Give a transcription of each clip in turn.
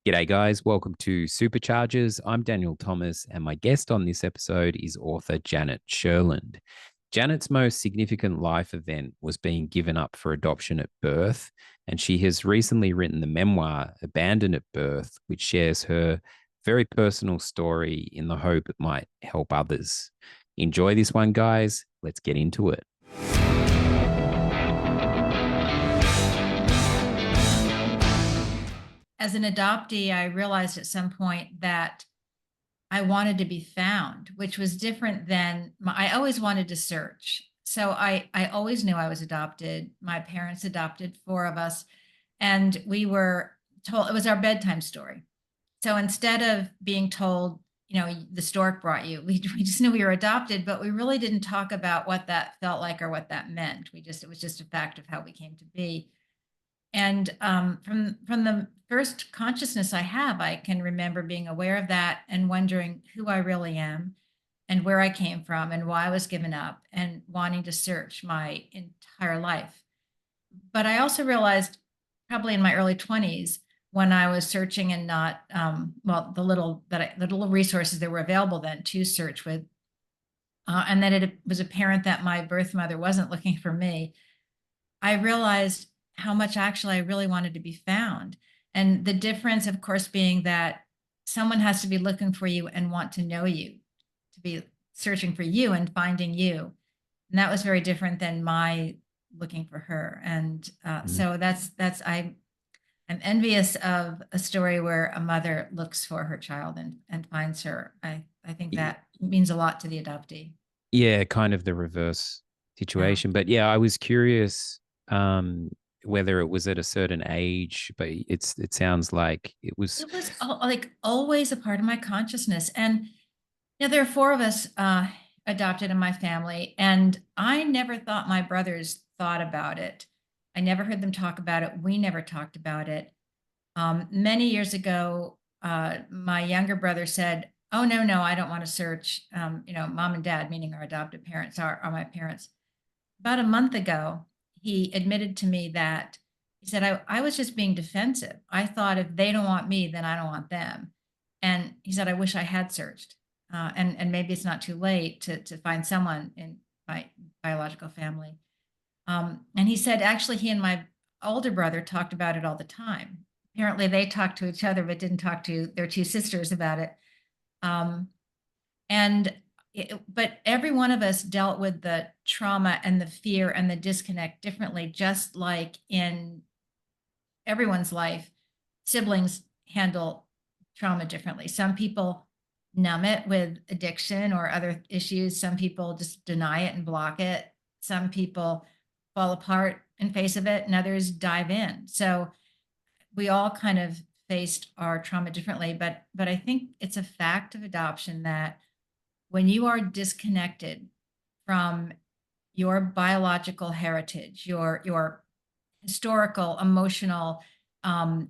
G'day, guys. Welcome to Superchargers. I'm Daniel Thomas, and my guest on this episode is author Janet Sherlund. Janet's most significant life event was being given up for adoption at birth, and she has recently written the memoir Abandoned at Birth, which shares her very personal story in the hope it might help others. Enjoy this one, guys. Let's get into it. As an adoptee, I realized at some point that I wanted to be found, which was different than I always wanted to search. So I always knew I was adopted. My parents adopted four of us, and we were told it was our bedtime story. So instead of being told, the stork brought you, we just knew we were adopted, but we really didn't talk about what that felt like or what that meant. It was just a fact of how we came to be. And from the first consciousness I have, I can remember being aware of that and wondering who I really am and where I came from and why I was given up and wanting to search my entire life. But I also realized probably in my early 20s when I was searching and not the little resources that were available then to search with, and then it was apparent that my birth mother wasn't looking for me. I realized how much actually I really wanted to be found. And the difference, of course, being that someone has to be looking for you and want to know you, to be searching for you and finding you. And that was very different than my looking for her. And Mm. so I'm envious of a story where a mother looks for her child and finds her. I think that means a lot to the adoptee. Yeah, kind of the reverse Yeah. situation. But yeah, I was curious whether it was at a certain age, but it sounds like it was. It was like always a part of my consciousness. And there are four of us adopted in my family, and I never thought my brothers thought about it. I never heard them talk about it. We never talked about it. Many years ago, my younger brother said, "Oh no, no, I don't want to search." Mom and dad, meaning our adopted parents, are my parents. About a month ago, he admitted to me that he said, I was just being defensive. I thought if they don't want me, then I don't want them. And he said, I wish I had searched. And maybe it's not too late to find someone in my biological family. And he said, actually, he and my older brother talked about it all the time. Apparently, they talked to each other, but didn't talk to their two sisters about it. Um, and but every one of us dealt with the trauma and the fear and the disconnect differently, just like in everyone's life, siblings handle trauma differently. Some people numb it with addiction or other issues. Some people just deny it and block it. Some people fall apart in face of it, and others dive in. So we all kind of faced our trauma differently. But I think it's a fact of adoption that when you are disconnected from your biological heritage, your historical, emotional,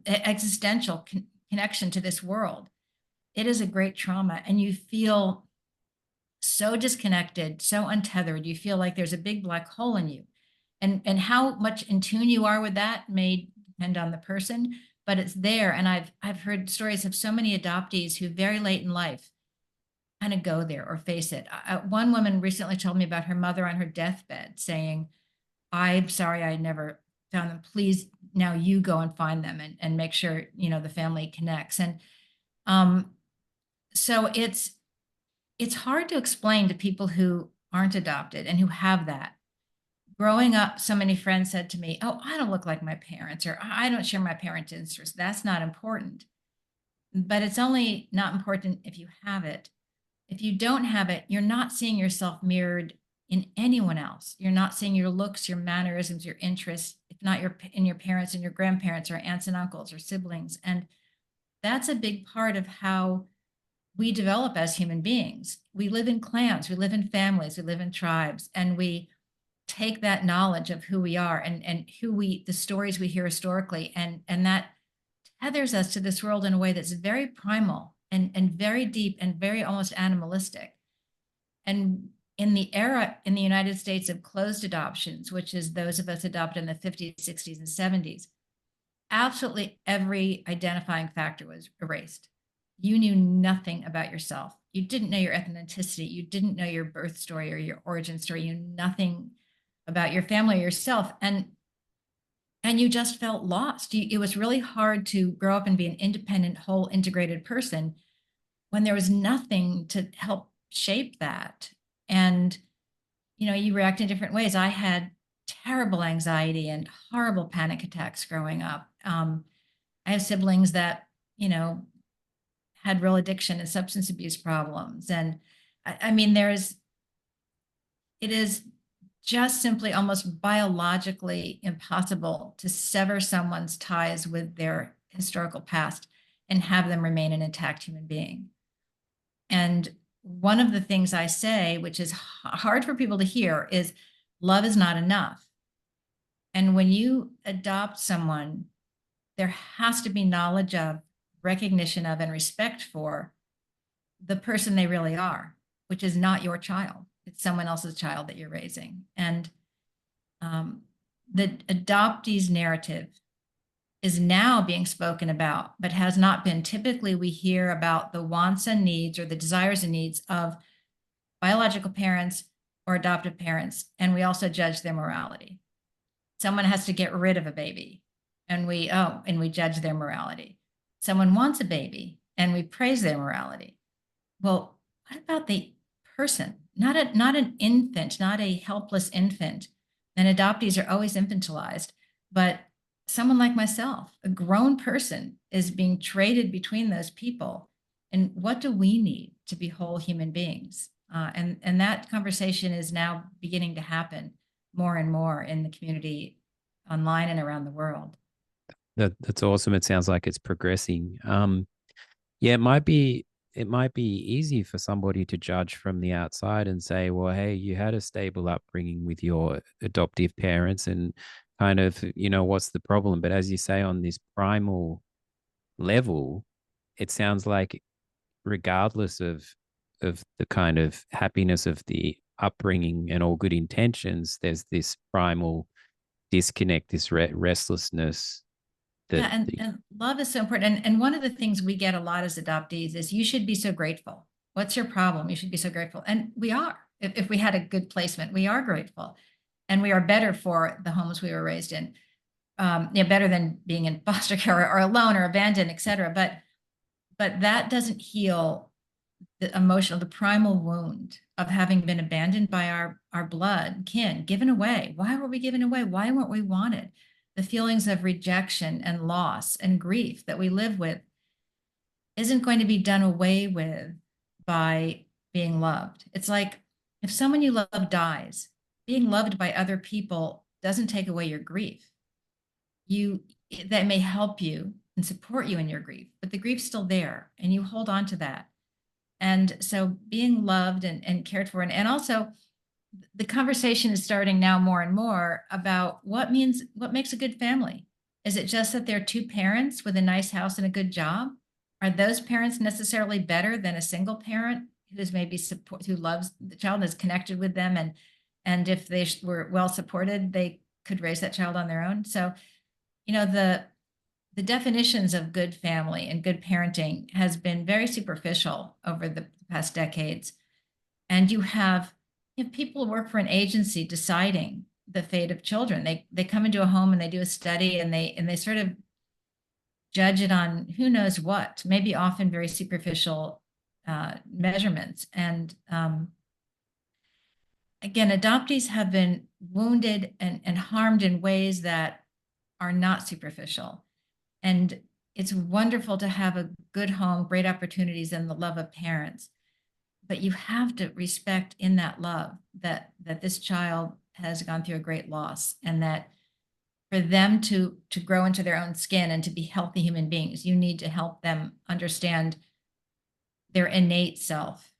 existential connection to this world, it is a great trauma, and you feel so disconnected, so untethered. You feel like there's a big black hole in you, and how much in tune you are with that may depend on the person, but it's there. And I've heard stories of so many adoptees who very late in life kind of go there or face it. One woman recently told me about her mother on her deathbed saying, I'm sorry I never found them. Please, now you go and find them and make sure, the family connects. And um, so it's hard to explain to people who aren't adopted and who have that. Growing up, so many friends said to me, oh, I don't look like my parents, or I don't share my parents' interests. That's not important. But it's only not important if you have it. If you don't have it, you're not seeing yourself mirrored in anyone else. You're not seeing your looks, your mannerisms, your interests, if not in your parents and your grandparents or aunts and uncles or siblings. And that's a big part of how we develop as human beings. We live in clans, we live in families, we live in tribes, and we take that knowledge of who we are and the stories we hear historically, and that tethers us to this world in a way that's very primal and very deep and very almost animalistic. And in the era in the United States of closed adoptions, which is those of us adopted in the 50s, 60s, and 70s, absolutely every identifying factor was erased. You knew nothing about yourself. You didn't know your ethnicity. You didn't know your birth story or your origin story. You knew nothing about your family or yourself. And you just felt lost. It was really hard to grow up and be an independent, whole, integrated person when there was nothing to help shape that. And, you react in different ways. I had terrible anxiety and horrible panic attacks growing up. I have siblings that, you know, had real addiction and substance abuse problems. And I mean, it is just simply almost biologically impossible to sever someone's ties with their historical past and have them remain an intact human being. And one of the things I say, which is hard for people to hear, is love is not enough. And when you adopt someone, there has to be knowledge of, recognition of, and respect for the person they really are, which is not your child. It's someone else's child that you're raising. And the adoptee's narrative is now being spoken about, but has not been. Typically, we hear about the wants and needs or the desires and needs of biological parents or adoptive parents, and we also judge their morality. Someone has to get rid of a baby, and we judge their morality. Someone wants a baby, and we praise their morality. Well, what about the person? Not an infant, not a helpless infant. And adoptees are always infantilized, but someone like myself, a grown person, is being traded between those people. And what do we need to be whole human beings? And that conversation is now beginning to happen more and more in the community, online and around the world. That's awesome. It sounds like it's progressing. Yeah, it might be easy for somebody to judge from the outside and say, well, hey, you had a stable upbringing with your adoptive parents and kind of, what's the problem? But as you say, on this primal level, it sounds like regardless of the kind of happiness of the upbringing and all good intentions, there's this primal disconnect, this restlessness that Yeah, and love is so important. And one of the things we get a lot as adoptees is you should be so grateful. What's your problem? You should be so grateful. And we are. If we had a good placement, we are grateful. And we are better for the homes we were raised in. Better than being in foster care or alone or abandoned, et cetera. But that doesn't heal the emotional, the primal wound of having been abandoned by our blood kin, given away. Why were we given away? Why weren't we wanted? The feelings of rejection and loss and grief that we live with isn't going to be done away with by being loved. It's like if someone you love dies, being loved by other people doesn't take away your grief. You That may help you and support you in your grief, but the grief's still there and you hold on to that. And so being loved and cared for, and also the conversation is starting now more and more about what makes a good family. Is it just that they're two parents with a nice house and a good job? Are those parents necessarily better than a single parent who's maybe who loves the child and is connected with them, and if they were well supported, they could raise that child on their own? So, the definitions of good family and good parenting has been very superficial over the past decades. And you have people who work for an agency deciding the fate of children. They come into a home and they do a study and they sort of judge it on who knows what, maybe often very superficial measurements. And again, adoptees have been wounded and harmed in ways that are not superficial. And it's wonderful to have a good home, great opportunities, and the love of parents. But you have to respect in that love that this child has gone through a great loss, and that for them to grow into their own skin and to be healthy human beings, you need to help them understand their innate self,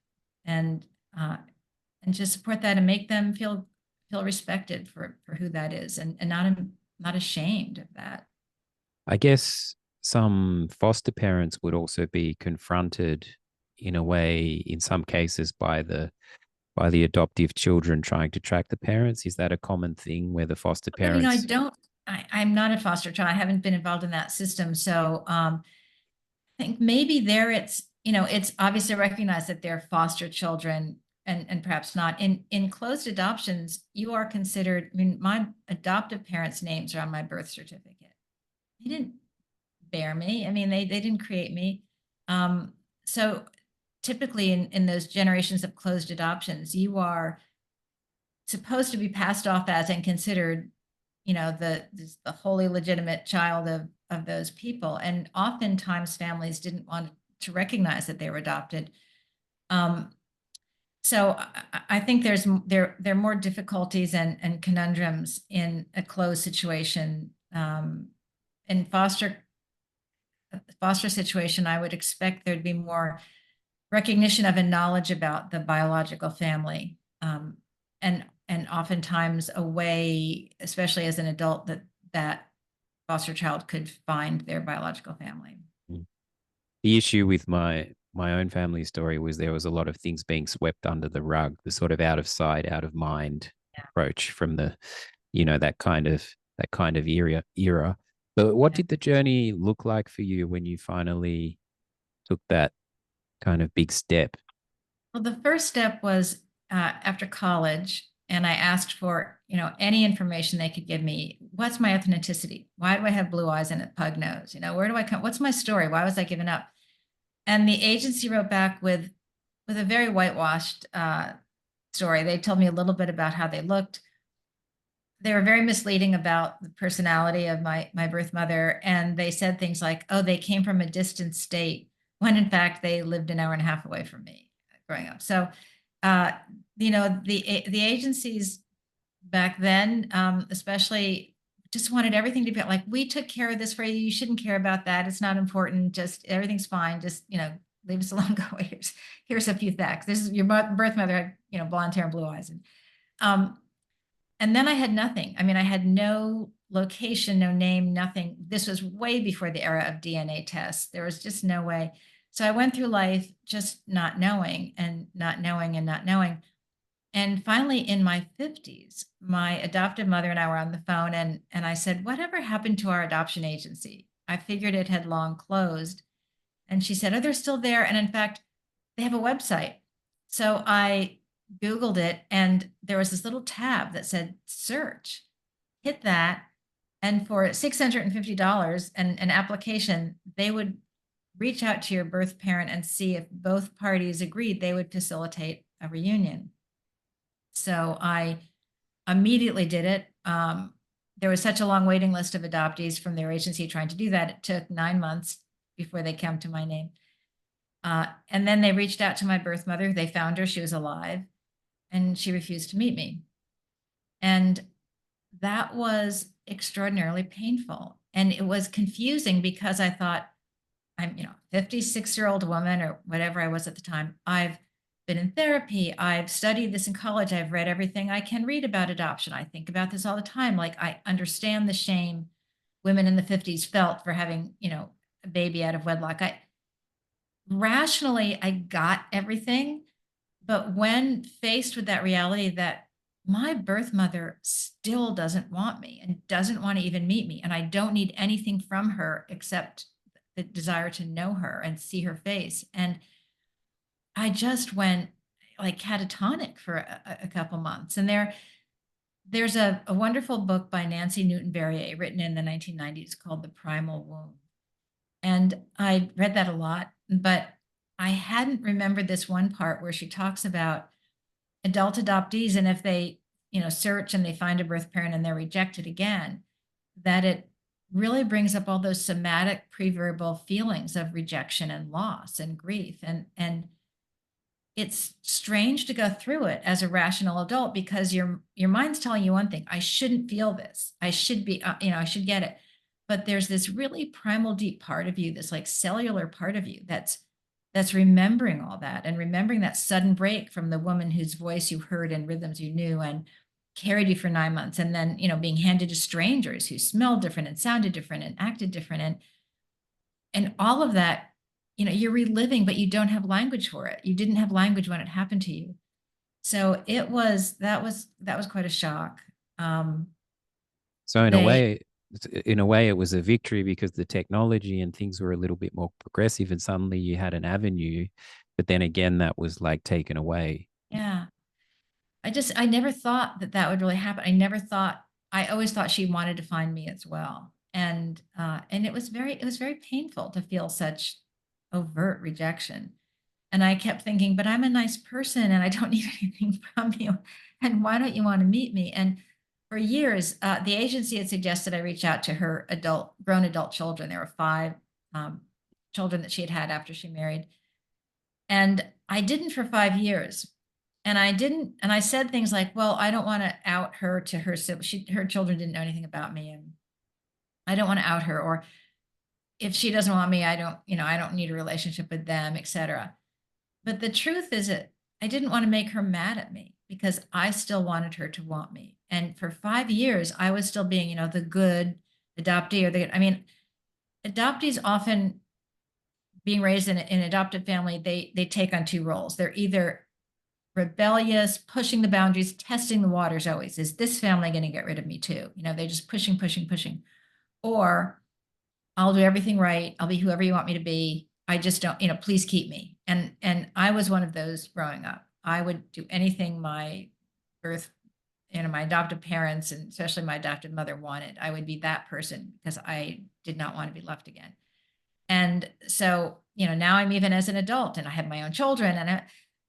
and uh, and just support that and make them feel respected for who that is, and not ashamed of that. I guess some foster parents would also be confronted in a way, in some cases, by the adoptive children trying to track the parents. Is that a common thing where the foster But, I parents? don't. I'm not a foster child. I haven't been involved in that system. So I think maybe there it's, it's obviously recognized that they're foster children and perhaps not. In closed adoptions, you are considered, I mean, my adoptive parents' names are on my birth certificate. They didn't bear me. I mean, they didn't create me. So typically in those generations of closed adoptions, you are supposed to be passed off as and considered, the wholly legitimate child of those people. And oftentimes families didn't want to recognize that they were adopted. Um, so I think there are more difficulties and conundrums in a closed situation. In foster situation, I would expect there'd be more recognition of and knowledge about the biological family, and oftentimes a way, especially as an adult, that foster child could find their biological family. Mm. The issue with my own family story was there was a lot of things being swept under the rug, the sort of out of sight, out of mind Yeah, approach from the, that kind of era. But what yeah. did the journey look like for you when you finally took that kind of big step? Well, the first step was after college, and I asked for any information they could give me. What's my ethnicity? Why do I have blue eyes and a pug nose? Where do I come? What's my story? Why was I given up? And the agency wrote back with a very whitewashed story. They told me a little bit about how they looked. They were very misleading about the personality of my birth mother, and they said things like, "Oh, they came from a distant state," when in fact they lived an hour and a half away from me growing up. So, uh, the agencies back then, especially, just wanted everything to be like, "We took care of this for you. You shouldn't care about that. It's not important. Just everything's fine. Just leave us alone. Go away. Here's a few facts. This is your birth mother had blonde hair and blue eyes, um, and then I had nothing. I mean, I had no location, no name, nothing. This was way before the era of DNA tests. There was just no way. So I went through life just not knowing and not knowing and not knowing. And finally, in my 50s, my adoptive mother and I were on the phone, and I said, "Whatever happened to our adoption agency?" I figured it had long closed. And she said, "Oh, they're still there. And in fact, they have a website." So I Googled it, and there was this little tab that said search. Hit that. And for $650 and an application, they would reach out to your birth parent and see if both parties agreed they would facilitate a reunion. So I immediately did it. There was such a long waiting list of adoptees from their agency trying to do that. It took 9 months before they came to my name. And then they reached out to my birth mother. They found her. She was alive, and she refused to meet me. And that was extraordinarily painful. And it was confusing because I thought, I'm, 56-year-old woman or whatever I was at the time. I've been in therapy. I've studied this in college. I've read everything I can read about adoption. I think about this all the time. Like, I understand the shame women in the 50s felt for having, a baby out of wedlock. I got everything, but when faced with that reality that my birth mother still doesn't want me and doesn't want to even meet me, and I don't need anything from her except the desire to know her and see her face. And I just went like catatonic for a couple months. And there's a wonderful book by Nancy Newton Verrier written in the 1990s called The Primal Womb. And I read that a lot, but I hadn't remembered this one part where she talks about adult adoptees, and if they, search and they find a birth parent and they're rejected again, that it really brings up all those somatic preverbal feelings of rejection and loss and grief. And it's strange to go through it as a rational adult because your mind's telling you one thing: I shouldn't feel this. I should be, I should get it. But there's this really primal, deep part of you, this like cellular part of you that's remembering all that and remembering that sudden break from the woman whose voice you heard and rhythms you knew and carried you for 9 months, and then being handed to strangers who smelled different and sounded different and acted different, and all of that, you're reliving, but you don't have language for it. You didn't have language when it happened to you. So that was quite a shock. So in a They way, in a way, it was a victory because the technology and things were a little bit more progressive, and suddenly you had an avenue. But then again, that was like taken away. Yeah. I never thought that that would really happen. I never thought, I always thought she wanted to find me as well. And it was very painful to feel such overt rejection. And I kept thinking, but I'm a nice person and I don't need anything from you. And why don't you want to meet me? And for years, the agency had suggested I reach out to her grown adult children. There were five um, children that she had had after she married. And I didn't for 5 years. And I didn't, and I said things like, well, I don't want to out her to her, so her children didn't know anything about me. And I don't want to out her. Or if she doesn't want me, I don't need a relationship with them, etc. But the truth is that I didn't want to make her mad at me because I still wanted her to want me. And for 5 years, I was still being, the good adoptee I mean, adoptees often being raised in an adopted family, they take on two roles. They're either rebellious, pushing the boundaries, testing the waters always. Is this family going to get rid of me too? They're just pushing, pushing, pushing. Or I'll do everything right. I'll be whoever you want me to be. I just don't, please keep me. And I was one of those growing up. I would do anything my birth, my adoptive parents and especially my adopted mother wanted. I would be that person because I did not want to be left again. And so, now I'm even as an adult and I have my own children and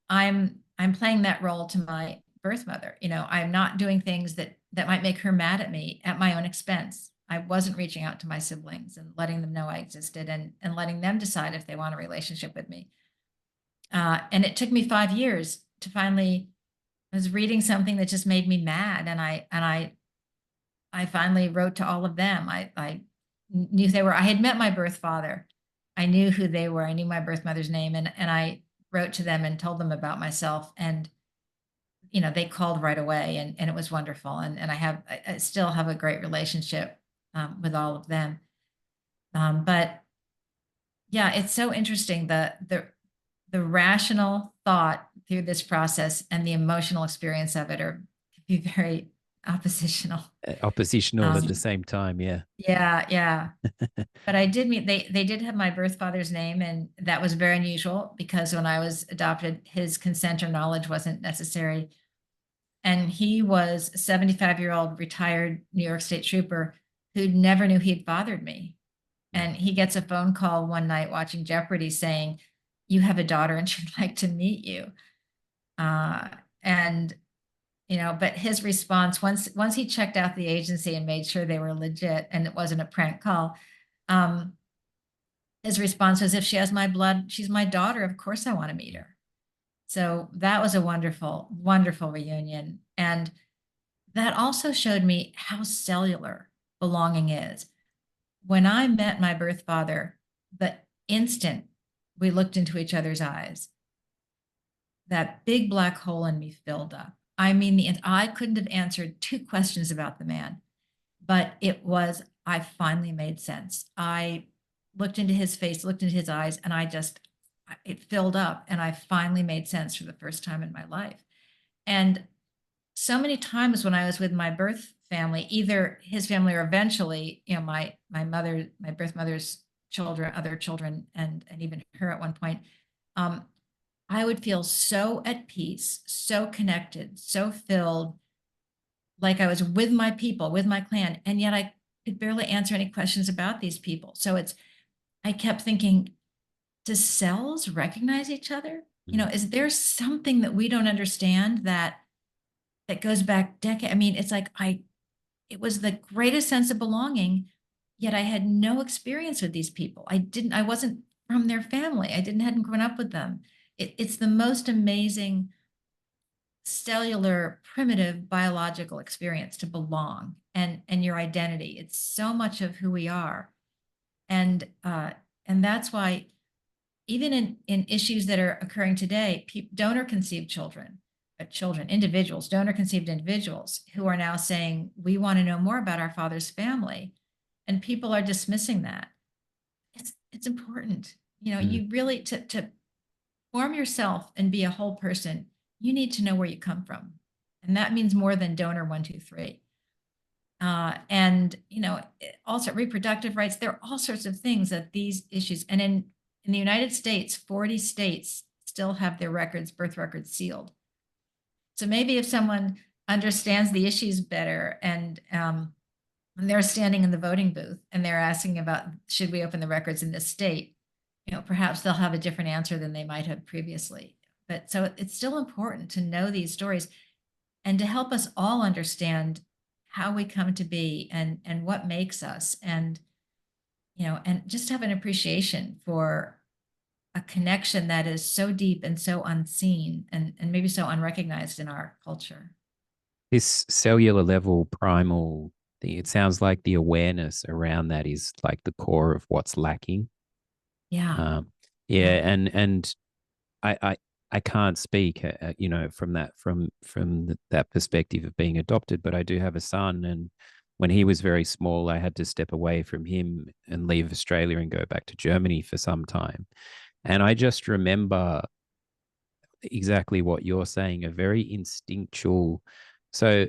I'm playing that role to my birth mother. I'm not doing things that might make her mad at me at my own expense. I wasn't reaching out to my siblings and letting them know I existed and letting them decide if they want a relationship with me. And it took me 5 years to finally, I was reading something that just made me mad. And I finally wrote to all of them. I knew I had met my birth father. I knew who they were. I knew my birth mother's name. And I wrote to them and told them about myself. And, they called right away and it was wonderful. And I still have a great relationship with all of them. But yeah, it's so interesting. The rational thought through this process and the emotional experience of it can be very oppositional. Oppositional at the same time. Yeah. Yeah, yeah. But I did meet, they did have my birth father's name, and that was very unusual because when I was adopted, his consent or knowledge wasn't necessary. And he was a 75-year-old retired New York State trooper who never knew he'd fathered me. And he gets a phone call one night watching Jeopardy saying, you have a daughter and she'd like to meet you. And but his response, once he checked out the agency and made sure they were legit and it wasn't a prank call, his response was, if she has my blood, she's my daughter. Of course I want to meet her. So that was a wonderful, wonderful reunion. And that also showed me how cellular belonging is. When I met my birth father, the instant we looked into each other's eyes, that big black hole in me filled up. I mean, I couldn't have answered two questions about the man, but I finally made sense. I looked into his face, looked into his eyes, and it filled up, and I finally made sense for the first time in my life. And so many times when I was with my birth family, either his family or eventually, my birth mother's children, other children, and even her at one point, I would feel so at peace, so connected, so filled, like I was with my people, with my clan, and yet I could barely answer any questions about these people. So I kept thinking, do cells recognize each other? Is there something that we don't understand that goes back decades? I mean, it's like it was the greatest sense of belonging, yet I had no experience with these people. I wasn't from their family. hadn't grown up with them. It's the most amazing cellular, primitive biological experience to belong and your identity. It's so much of who we are. And that's why even in issues that are occurring today, donor conceived children, donor conceived individuals who are now saying, we want to know more about our father's family. And people are dismissing that. It's important. You really, to form yourself and be a whole person, you need to know where you come from. And that means more than donor 1, 2, 3. And also reproductive rights. There are all sorts of things that these issues, and in the United States, 40 states still have their records, birth records sealed. So maybe if someone understands the issues better, and they're standing in the voting booth and they're asking about, should we open the records in this state? Perhaps they'll have a different answer than they might have previously. But so it's still important to know these stories and to help us all understand how we come to be, and what makes us, and just have an appreciation for a connection that is so deep and so unseen, and maybe so unrecognized in our culture. This cellular level primal thing, it sounds like the awareness around that is like the core of what's lacking. Yeah. Um, yeah, Yeah. and I I can't speak, from that perspective of being adopted, but I do have a son, and when he was very small, I had to step away from him and leave Australia and go back to Germany for some time. And I just remember exactly what you're saying, a very instinctual. So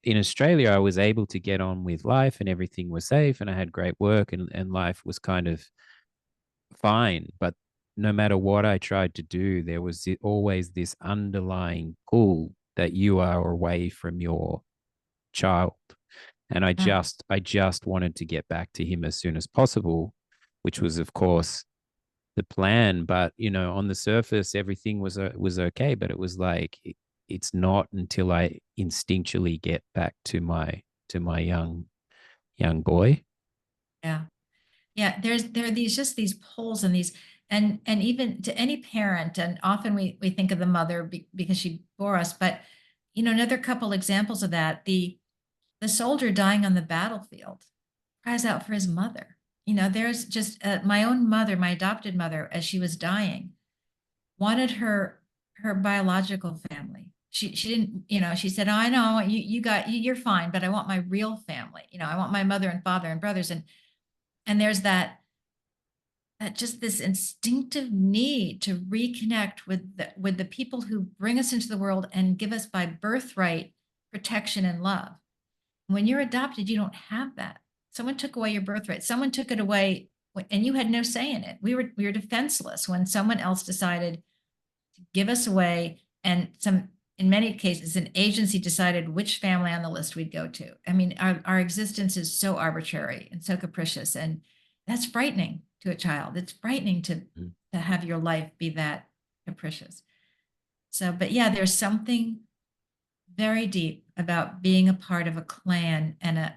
in Australia, I was able to get on with life and everything was safe and I had great work, and life was kind of fine. But no matter what I tried to do, there was always this underlying pull that you are away from your child. And Yeah. I just wanted to get back to him as soon as possible, which was, of course, the plan. But on the surface, everything was okay. But it was like it's not until I instinctually get back to my young boy. Yeah. Yeah, there are these pulls, and these, and even to any parent, and often we think of the mother because she bore us, but another couple examples of that, the soldier dying on the battlefield cries out for his mother. There's just my own mother, my adopted mother, as she was dying, wanted her biological family. She didn't, she said, "Oh, I know you're fine, but I want my real family. I want my mother and father and brothers." And there's that just this instinctive need to reconnect with the people who bring us into the world and give us by birthright protection and love. When you're adopted, you don't have that. Someone took away your birthright. Someone took it away, and you had no say in it. We were defenseless when someone else decided to give us away, and in many cases an agency decided which family on the list we'd go to. I mean, our existence is so arbitrary and so capricious, and that's frightening to a child. It's frightening to have your life be that capricious. So, but yeah, there's something very deep about being a part of a clan, and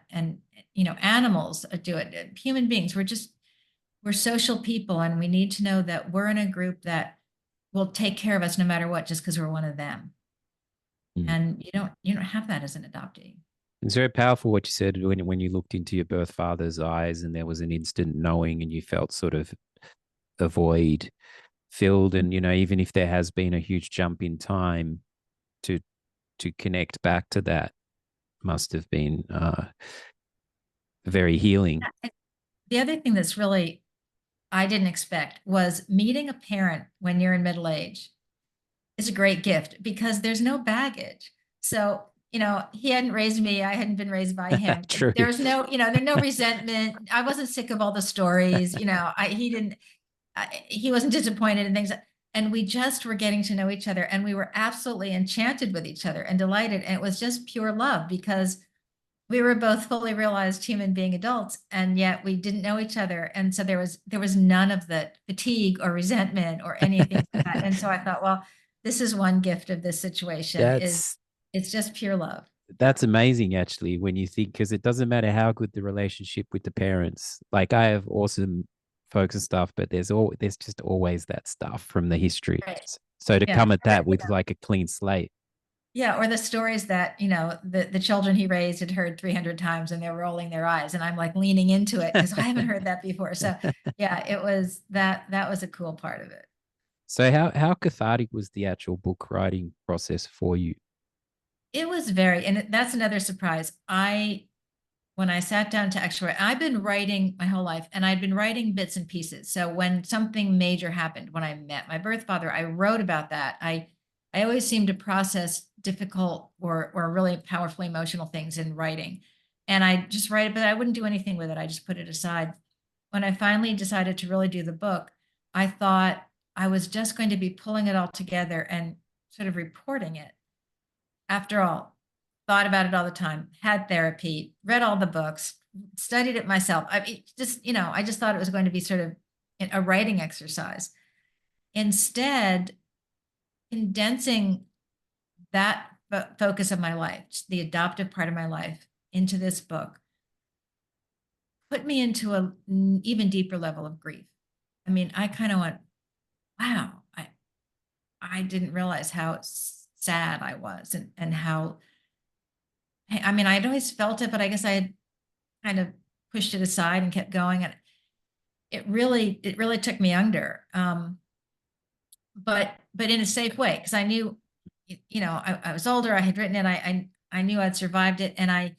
animals do it. Human beings, we're social people, and we need to know that we're in a group that will take care of us no matter what, just because we're one of them. Mm. And you don't have that as an adoptee. It's very powerful what you said when you looked into your birth father's eyes and there was an instant knowing and you felt sort of a void filled. And even if there has been a huge jump in time to connect back to that must have been very healing. The other thing that's really I didn't expect was meeting a parent when you're in middle age is a great gift because there's no baggage. So, he hadn't raised me, I hadn't been raised by him. True. There's no, there's no resentment. I wasn't sick of all the stories. He didn't, he wasn't disappointed in things. And we just were getting to know each other, and we were absolutely enchanted with each other and delighted. And it was just pure love because we were both fully realized human being adults, and yet we didn't know each other. And so there was none of the fatigue or resentment or anything like that. And so I thought, well, this is one gift of this situation, is that's it's just pure love. that's amazing actually when you think, because it doesn't matter how good the relationship with the parents, like I have awesome folks and stuff, but there's just always that stuff from the history. Right. So to Yeah. come at that with like a clean slate. Yeah. Or the stories that, the children he raised had heard 300 times and they're rolling their eyes. And I'm like leaning into it because I haven't heard that before. So yeah, that was a cool part of it. So how cathartic was the actual book writing process for you? It was and that's another surprise. When I sat down to actually write, I've been writing my whole life, and I'd been writing bits and pieces. So when something major happened, when I met my birth father, I wrote about that. I always seem to process difficult or really powerfully emotional things in writing. and I just write it, but I wouldn't do anything with it. I just put it aside. When I finally decided to really do the book, I thought I was just going to be pulling it all together and sort of reporting it. After all, thought about it all the time, had therapy, read all the books, studied it myself. I mean, just, I just thought it was going to be sort of a writing exercise. Instead, condensing that focus of my life, the adoptive part of my life, into this book put me into an even deeper level of grief. I mean, I kind of went, wow, I didn't realize how sad I was, and how, I mean, I'd always felt it, but I guess I had kind of pushed it aside and kept going. And it really took me under. But in a safe way, because I knew, I was older, I had written it, I knew I'd survived it. And I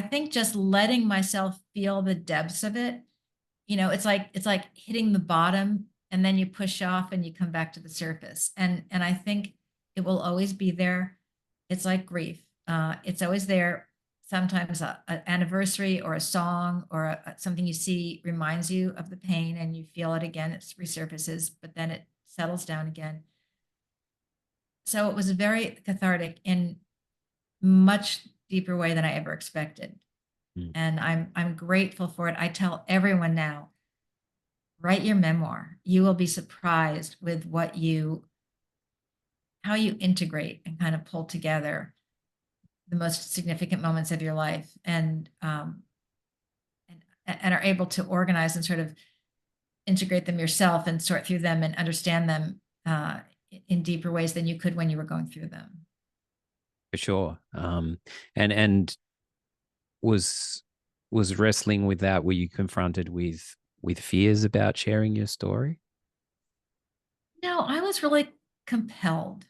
think just letting myself feel the depths of it, it's like hitting the bottom, and then you push off and you come back to the surface. And I think it will always be there. It's like grief. It's always there. Sometimes an anniversary or a song or something you see reminds you of the pain, and you feel it again. It resurfaces, but then it settles down again. So it was very cathartic in much deeper way than I ever expected. Mm. And I'm grateful for it. I tell everyone now, write your memoir. You will be surprised with how you integrate and kind of pull together the most significant moments of your life, and are able to organize and sort of integrate them yourself and sort through them and understand them in deeper ways than you could when you were going through them. For sure. And was wrestling with that, were you confronted with fears about sharing your story? No, I was really compelled.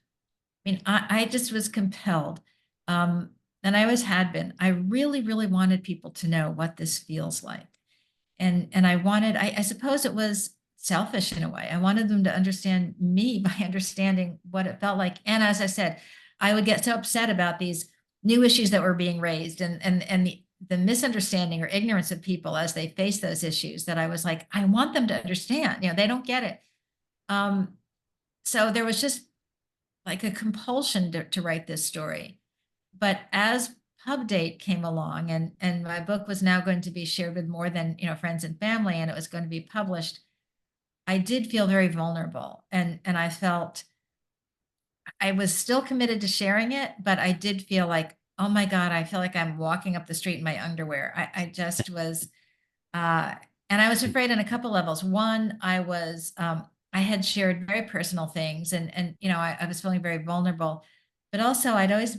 I mean, I just was compelled. Um, and I always had been. I really, really wanted people to know what this feels like. And I suppose it was selfish in a way. I wanted them to understand me by understanding what it felt like. And as I said, I would get so upset about these new issues that were being raised, and the misunderstanding or ignorance of people as they face those issues, that I was like, I want them to understand. They don't get it. Um, so there was just like a compulsion to write this story. But as pub date came along, and my book was now going to be shared with more than friends and family, and it was going to be published, I did feel very vulnerable, and I felt I was still committed to sharing it, but I did feel like, oh my God, I feel like I'm walking up the street in my underwear. I just was, uh, and I was afraid on a couple levels. One, I had shared very personal things, and I was feeling very vulnerable, but also I'd always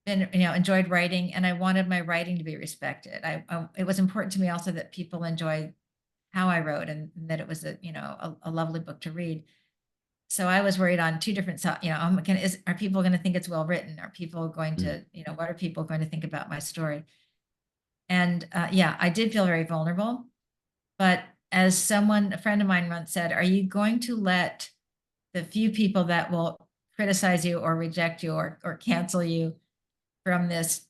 been, enjoyed writing, and I wanted my writing to be respected. It was important to me also that people enjoy how I wrote, and that it was a lovely book to read. So I was worried on two different sides. Are people going to think it's well written? Are people going Mm. to, what are people going to think about my story? And yeah, I did feel very vulnerable. But as a friend of mine once said, are you going to let the few people that will criticize you or reject you or cancel you from this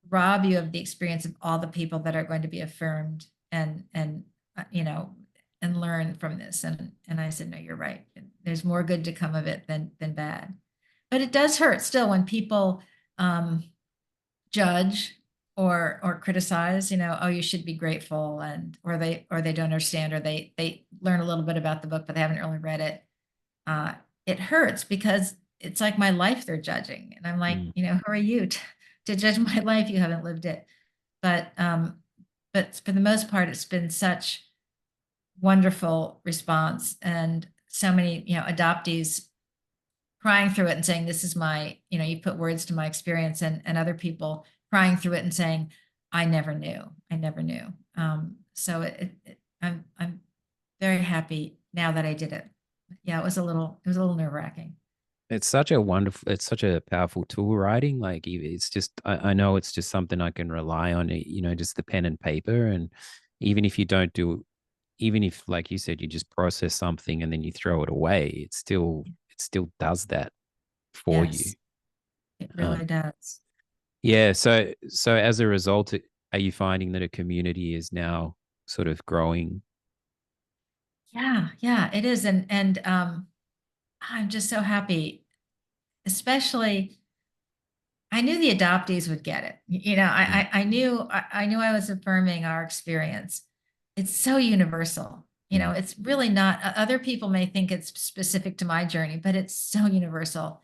rob you of the experience of all the people that are going to be affirmed and uh, you know and learn from this? And I said, no, you're right. There's more good to come of it than bad. But it does hurt still when people um, judge or criticize. Oh, you should be grateful, and or they don't understand, or they learn a little bit about the book but they haven't really read it. uh, it hurts because it's like my life they're judging. And I'm like, Mm. who are you to judge my life? You haven't lived it. But for the most part, it's been such wonderful response, and so many, adoptees crying through it and saying, this is my, you put words to my experience, and other people crying through it and saying, I never knew. So I'm very happy now that I did it. Yeah, it was a little nerve wracking. It's such a powerful tool, writing. Like, it's just, I know it's just something I can rely on, just the pen and paper. And even if you don't do, even if, like you said, you just process something and then you throw it away, it still does that for you. Yes, it Um, really does. Yeah. So as a result, are you finding that a community is now sort of growing? Yeah, yeah, it is. And I'm just so happy, especially I knew the adoptees would get it. Mm, I knew I was affirming our experience. It's so universal. mm, It's really not, other people may think it's specific to my journey, but it's so universal.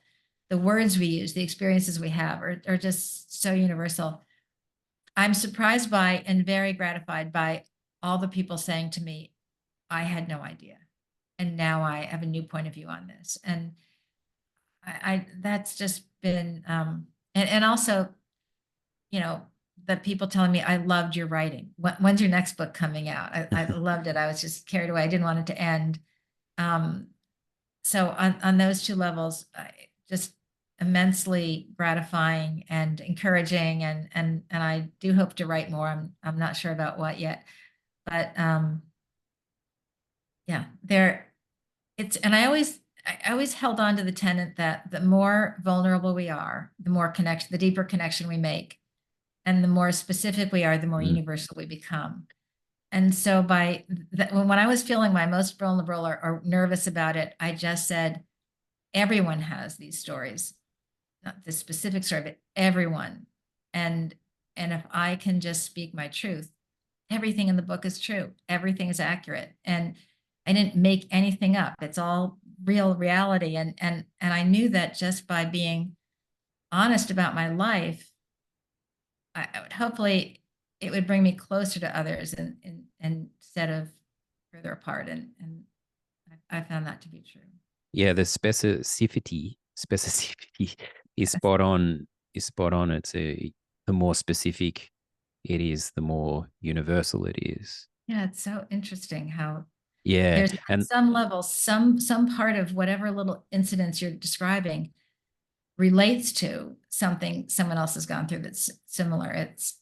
The words we use, the experiences we have are just so universal. I'm surprised by and very gratified by all the people saying to me, I had no idea. And now I have a new point of view on this. And I that's just been and also, you know, the people telling me I loved your writing. When's your next book coming out? I loved it. I was just carried away. I didn't want it to end. Um, so on those two levels, just immensely gratifying and encouraging, and I do hope to write more. I'm not sure about what yet, but yeah, there it's and I always held on to the tenet that the more vulnerable we are, the more connection, the deeper connection we make, and the more specific we are, the more mm. universal we become. And so when I was feeling my most vulnerable or nervous about it, I just said, everyone has these stories, not this specific story, but everyone. And and if I can just speak my truth, everything in the book is true. Everything is accurate. And I didn't make anything up. It's all real reality. And I knew that just by being honest about my life, I would hopefully it would bring me closer to others and instead of further apart. And I found that to be true. Yeah, the specificity is spot on. Is spot on. The more specific it is, the more universal it is. Yeah, it's so interesting how Yeah, there's at and some level, some part of whatever little incidents you're describing relates to something someone else has gone through that's similar. It's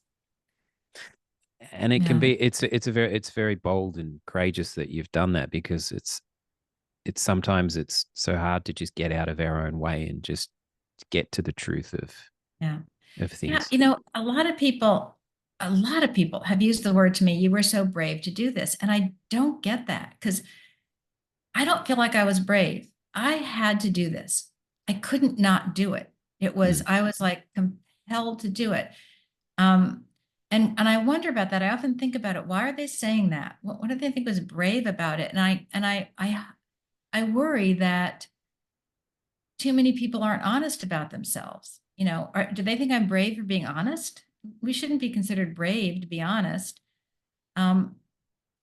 it can yeah, be it's very bold and courageous that you've done that, because it's sometimes it's so hard to just get out of our own way and just get to the truth yeah. of Yeah, things. a lot of people have used the word to me, you were so brave to do this. And I don't get that because I don't feel like I was brave. I had to do this. I couldn't not do it. Mm. I was like compelled to do it. Um, and I wonder about that. I often think about it. Why are they saying that? What do they think was brave about it? I worry that too many people aren't honest about themselves. Do they think I'm brave for being honest? We shouldn't be considered brave to be honest. Um,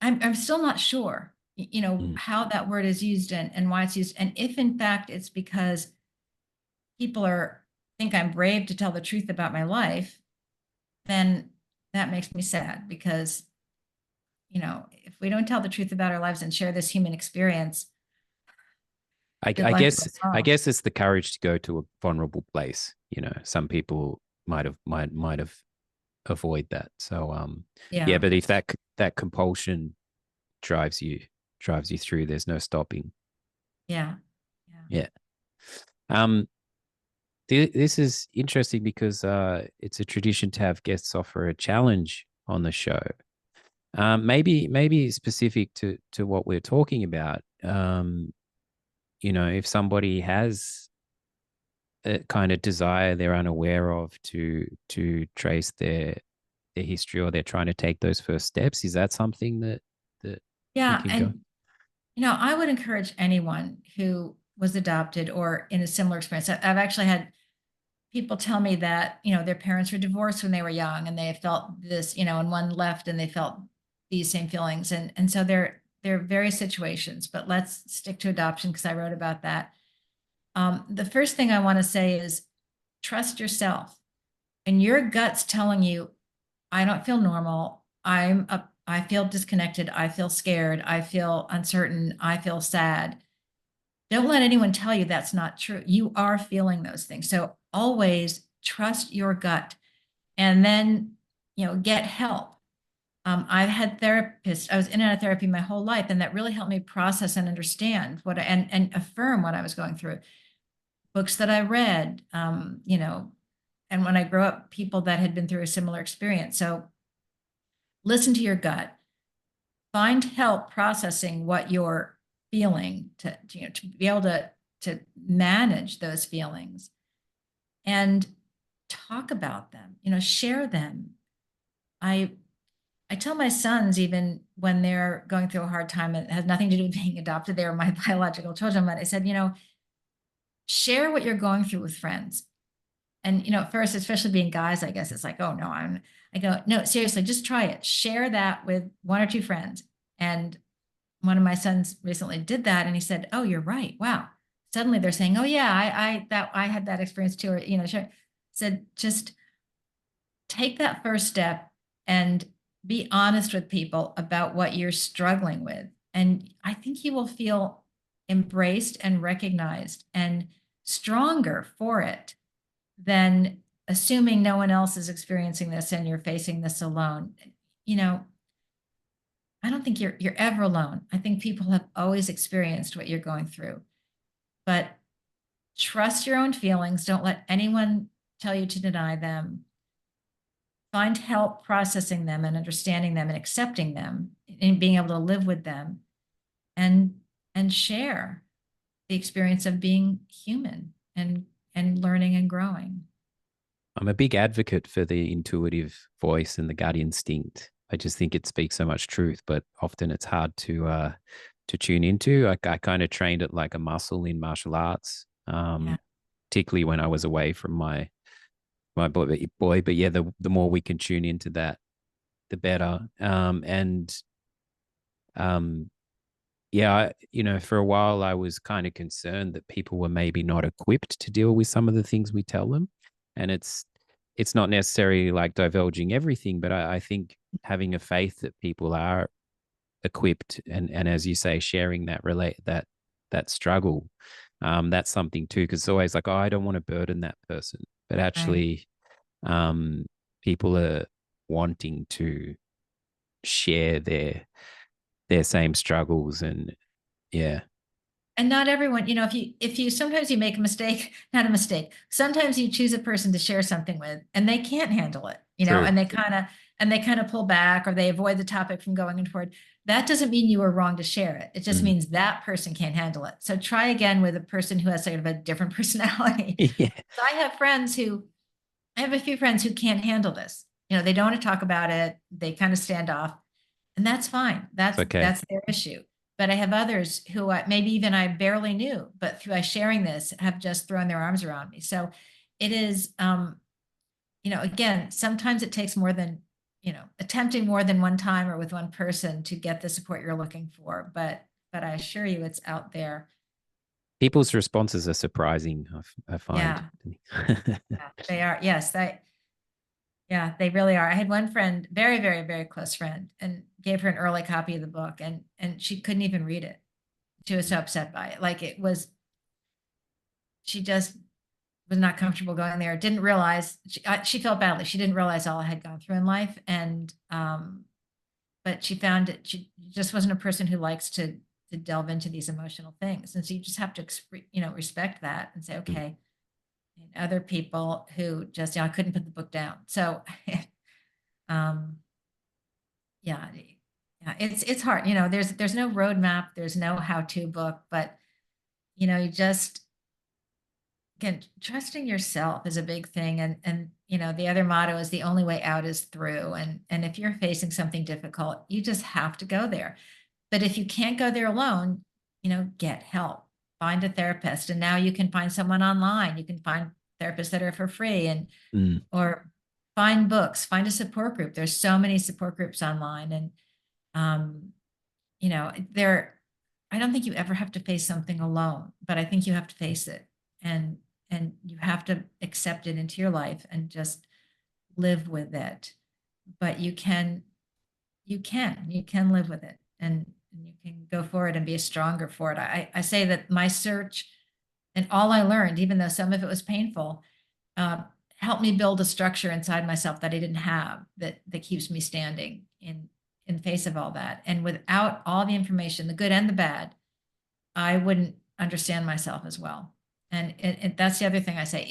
I'm still not sure, Mm. how that word is used and why it's used. And if in fact it's because people think I'm brave to tell the truth about my life, then that makes me sad because, if we don't tell the truth about our lives and share this human experience, good I luck to guess us all. it's the courage to go to a vulnerable place. You know, some people might have avoid that. So yeah, Yeah. but if that compulsion drives you through, there's no stopping. Yeah. Yeah. Yeah. Um this is interesting because it's a tradition to have guests offer a challenge on the show. Maybe specific to what we're talking about. You know, if somebody has a kind of desire they're unaware of to trace their history, or they're trying to take those first steps, is that something that we Yeah. can go? And, I would encourage anyone who was adopted or in a similar experience. I've actually had people tell me that, their parents were divorced when they were young and they felt this, and one left and they felt these same feelings. And so there are various situations, but let's stick to adoption because I wrote about that. The first thing I want to say is trust yourself and your gut's telling you, I don't feel normal. I feel disconnected. I feel scared. I feel uncertain. I feel sad. Don't let anyone tell you that's not true. You are feeling those things. So always trust your gut and then, get help. I've had therapists. I was in and out of therapy my whole life, and that really helped me process and understand and affirm what I was going through. Books that I read, and when I grew up, people that had been through a similar experience. So listen to your gut, find help processing what you're feeling to be able to manage those feelings and talk about them, share them. I I tell my sons, even when they're going through a hard time, it has nothing to do with being adopted. They are my biological children. But I said, share what you're going through with friends. And, at first, especially being guys, I guess it's like, oh, no, I go, no, seriously, just try it. Share that with one or two friends. And one of my sons recently did that. And he said, oh, you're right. Wow. Suddenly they're saying, oh, yeah, I had that experience too. Or, sure. Said, just take that first step and be honest with people about what you're struggling with. And I think you will feel embraced and recognized and stronger for it than assuming no one else is experiencing this and you're facing this alone. You know, I don't think you're ever alone. I think people have always experienced what you're going through. But trust your own feelings. Don't let anyone tell you to deny them. Find help processing them and understanding them and accepting them and being able to live with them and share the experience of being human and learning and growing. I'm a big advocate for the intuitive voice and the gut instinct. I just think it speaks so much truth, but often it's hard to tune into. I kind of trained it like a muscle in martial arts, Yeah. particularly when I was away from my boy. But yeah, the more we can tune into that, the better. And yeah, for a while I was kind of concerned that people were maybe not equipped to deal with some of the things we tell them. And it's not necessarily like divulging everything, but I think having a faith that people are equipped and as you say, sharing that struggle. That's something too, because it's always like, oh, I don't want to burden that person. But Right. actually, people are wanting to share their same struggles and yeah, And not everyone, if you sometimes you make a mistake, not a mistake. Sometimes you choose a person to share something with and they can't handle it, true. and they kind of pull back or they avoid the topic from going forward. That doesn't mean you were wrong to share it. It just Mm. means that person can't handle it. So try again with a person who has sort of a different personality. Yeah, So I have a few friends who can't handle this. They don't want to talk about it. They kind of stand off, and that's fine. it's That's okay. that's their issue. But I have others who maybe even I barely knew, but through sharing this, have just thrown their arms around me. So it is, again, sometimes it takes more than, attempting more than one time or with one person to get the support you're looking for. But I assure you, it's out there. People's responses are surprising, I find. Yeah, yeah, they are. Yes, yeah, they really are. I had one friend, very, very, very close friend, and gave her an early copy of the book, and she couldn't even read it. She was so upset by it. Like she just was not comfortable going there. Didn't realize she felt badly. She didn't realize all I had gone through in life, and but she found it. She just wasn't a person who likes to delve into these emotional things, and so you just have to respect that and say, Mm. okay. And other people who just, I couldn't put the book down. So, um, yeah, yeah, it's hard. There's no roadmap, there's no how-to book, but you just again, trusting yourself is a big thing. And the other motto is the only way out is through. And if you're facing something difficult, you just have to go there. But if you can't go there alone, get help. Find a therapist. And now you can find someone online. You can find therapists that are for free Mm. or find books, find a support group. There's so many support groups online. And um, there I don't think you ever have to face something alone, but I think you have to face it and you have to accept it into your life and just live with it. But you can live with it and you can go forward and be stronger for it. I say that my search and all I learned, even though some of it was painful, uh, helped me build a structure inside myself that I didn't have that keeps me standing in face of all that. And without all the information, the good and the bad, I wouldn't understand myself as well. And that's the other thing I say.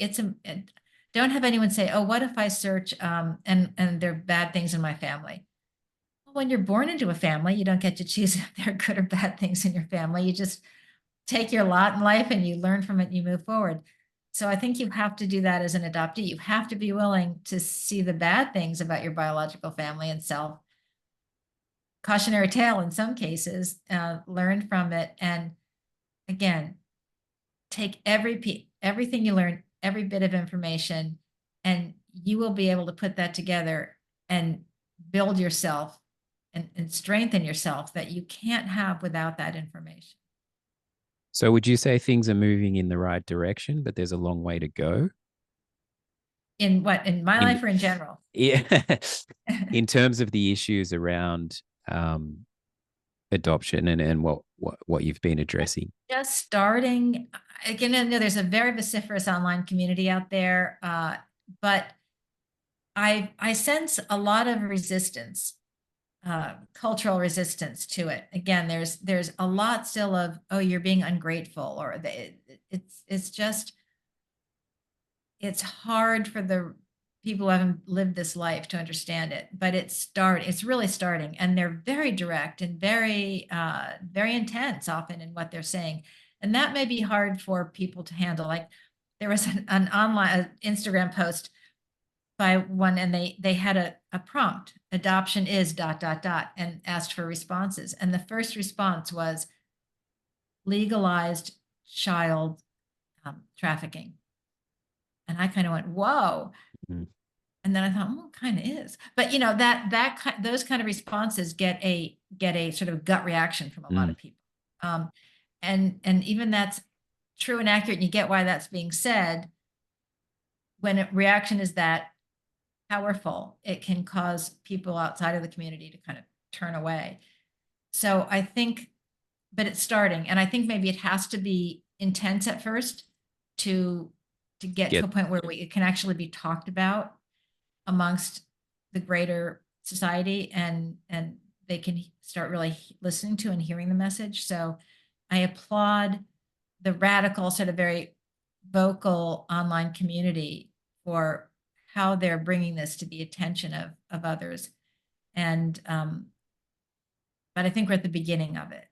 Don't have anyone say, "Oh, what if I search and there are bad things in my family?" Well, when you're born into a family, you don't get to choose if there are good or bad things in your family. You just take your lot in life and you learn from it and you move forward. So I think you have to do that as an adoptee. You have to be willing to see the bad things about your biological family and self. Cautionary tale in some cases, learn from it, and again, take everything you learn, every bit of information, and you will be able to put that together and build yourself and strengthen yourself that you can't have without that information. So would you say things are moving in the right direction, but there's a long way to go? In what, in my In life or in general? yeah, in terms of the issues around adoption and what you've been addressing. Just starting. Again, I know there's a very vociferous online community out there, but I sense a lot of resistance, cultural resistance to it. Again, there's a lot still of, oh, you're being ungrateful, or it's just, it's hard for the people who haven't lived this life to understand it. But it's really starting, and they're very direct and very intense often in what they're saying, and that may be hard for people to handle. Like, there was an online Instagram post by one, and they had a prompt: adoption is dot dot dot, and asked for responses, and the first response was legalized child trafficking. And I kind of went, whoa. Mm, And then I thought, well, it kind of is. But those kind of responses get a sort of gut reaction from a lot mm, of people. Um, and even that's true and accurate, and you get why that's being said. When a reaction is that powerful, it can cause people outside of the community to kind of turn away. So I think, but it's starting, and I think maybe it has to be intense at first to to get to get a point where it can actually be talked about amongst the greater society, and they can start really listening to and hearing the message. So I applaud the radical, sort of very vocal online community for how they're bringing this to the attention of others. And but I think we're at the beginning of it.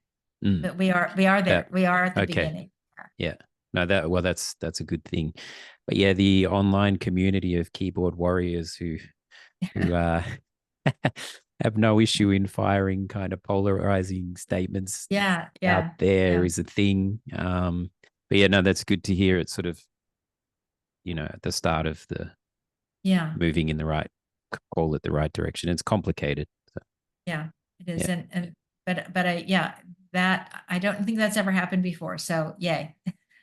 mm, But we are there. that We are at the okay. beginning. Yeah. No, that's a good thing. But yeah, the online community of keyboard warriors who have no issue in firing kind of polarizing statements Yeah, out yeah, there yeah, is a thing. But yeah, no, that's good to hear. It's sort of, at the start of the yeah, moving in the right, call it the right direction. It's complicated. So, yeah. It is, yeah. and but I, yeah, that I don't think that's ever happened before. So yay,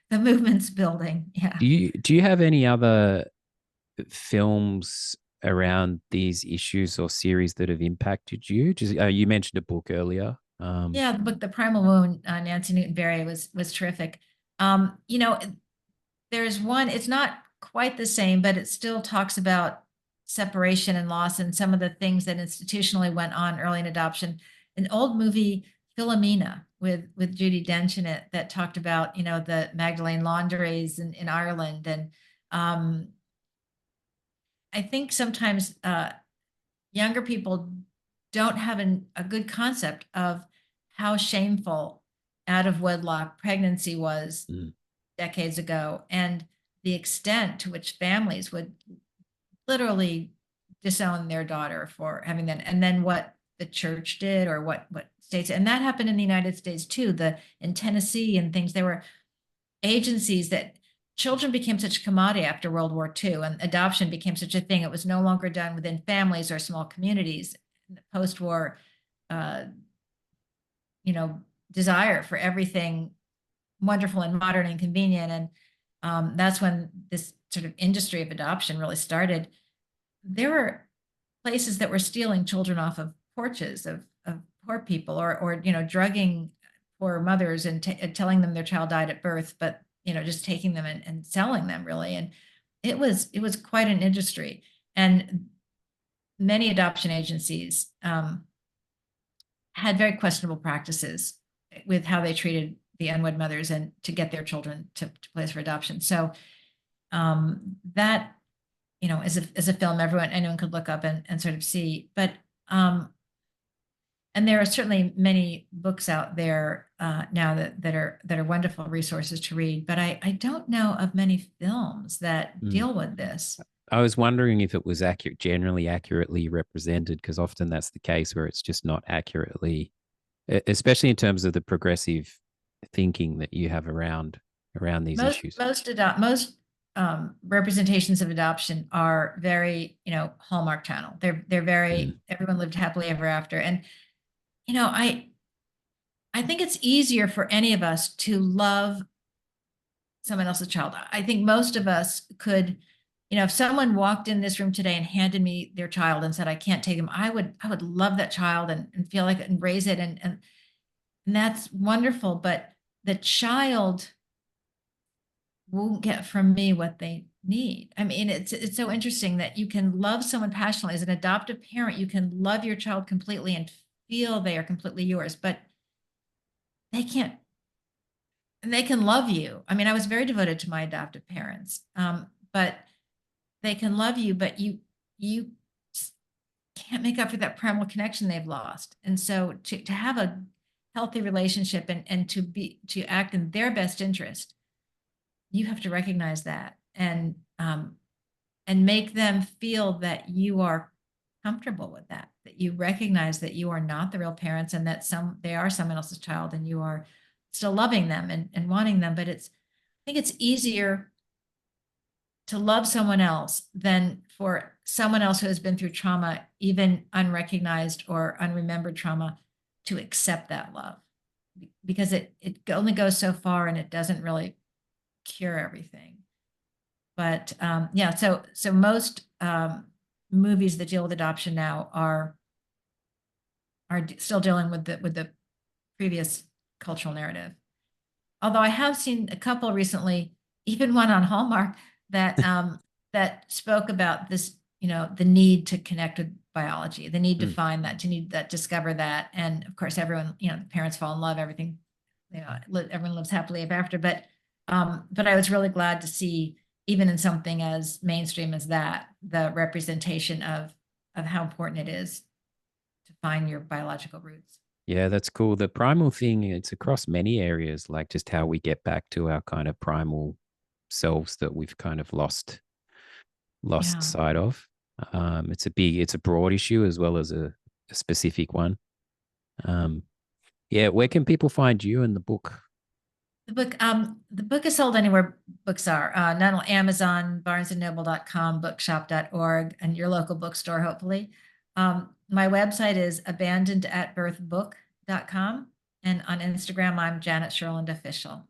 the movement's building. Yeah. Do you have any other films around these issues or series that have impacted you? Just you mentioned a book earlier. Yeah, the book, The Primal Wound, Nancy Newton Berry was terrific. You know, there's one, it's not quite the same, but it still talks about separation and loss and some of the things that institutionally went on early in adoption. An old movie, Philomena, with Judi Dench in it, that talked about, the Magdalene laundries in Ireland. And I think sometimes younger people don't have a good concept of how shameful out of wedlock pregnancy was mm, decades ago, and the extent to which families would literally disown their daughter for having that, and then what the church did, or what states, and that happened in the United States too. The In Tennessee and things, there were agencies that children became such a commodity after World War II, and adoption became such a thing. It was no longer done within families or small communities. In the post-war, uh, desire for everything wonderful and modern and convenient, and that's when this sort of industry of adoption really started. There were places that were stealing children off of porches of poor people, or drugging poor mothers and telling them their child died at birth, but just taking them and selling them, really. And it was quite an industry, and many adoption agencies had very questionable practices with how they treated the unwed mothers and to get their children to place for adoption. So that as a film anyone could look up and sort of see. But um, and there are certainly many books out there now that are wonderful resources to read. But I don't know of many films that Mm. deal with this. I was wondering if it was accurate, generally accurately represented, because often that's the case where it's just not accurately, especially in terms of the progressive thinking that you have around these issues. Most representations of adoption are very, Hallmark Channel. They're very Mm. everyone lived happily ever after. And you know, I think it's easier for any of us to love someone else's child. I think most of us could, if someone walked in this room today and handed me their child and said, I can't take him, I would love that child and feel like and raise it and that's wonderful. But the child won't get from me what they need. I mean, it's so interesting that you can love someone passionately as an adoptive parent. You can love your child completely and feel they are completely yours, but they can't. And they can love you. I mean, I was very devoted to my adoptive parents, but they can love you, but you can't make up for that primal connection they've lost. And so to have a healthy relationship and to act in their best interest, you have to recognize that and make them feel that you are comfortable with that you recognize that you are not the real parents and that they are someone else's child and you are still loving them and wanting them. But I think it's easier to love someone else than for someone else who has been through trauma, even unrecognized or unremembered trauma, to accept that love because it only goes so far and it doesn't really cure everything. But yeah, so most movies that deal with adoption now are still dealing with the previous cultural narrative. Although I have seen a couple recently, even one on Hallmark that spoke about this, the need to connect with biology, the need to Mm. find that, to need that, discover that, and of course, everyone, the parents fall in love, everything, everyone lives happily ever after. But I was really glad to see, even in something as mainstream as that, the representation of how important it is to find your biological roots. Yeah, that's cool. The primal thing, it's across many areas, like just how we get back to our kind of primal selves that we've kind of lost Yeah. sight of. It's a broad issue as well as a specific one. Um, yeah, where can people find you and the book? The book is sold anywhere books are, not only Amazon, barnesandnoble.com, bookshop.org, and your local bookstore, hopefully. My website is abandonedatbirthbook.com. And on Instagram, I'm Janet Sherlund Official.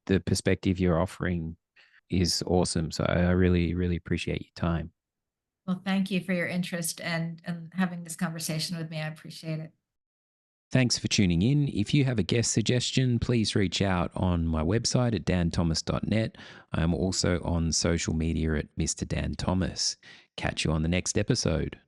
The perspective you're offering is awesome. So I really, really appreciate your time. Well, thank you for your interest and having this conversation with me. I appreciate it. Thanks for tuning in. If you have a guest suggestion, please reach out on my website at danthomas.net. I am also on social media at Mr. Dan Thomas. Catch you on the next episode.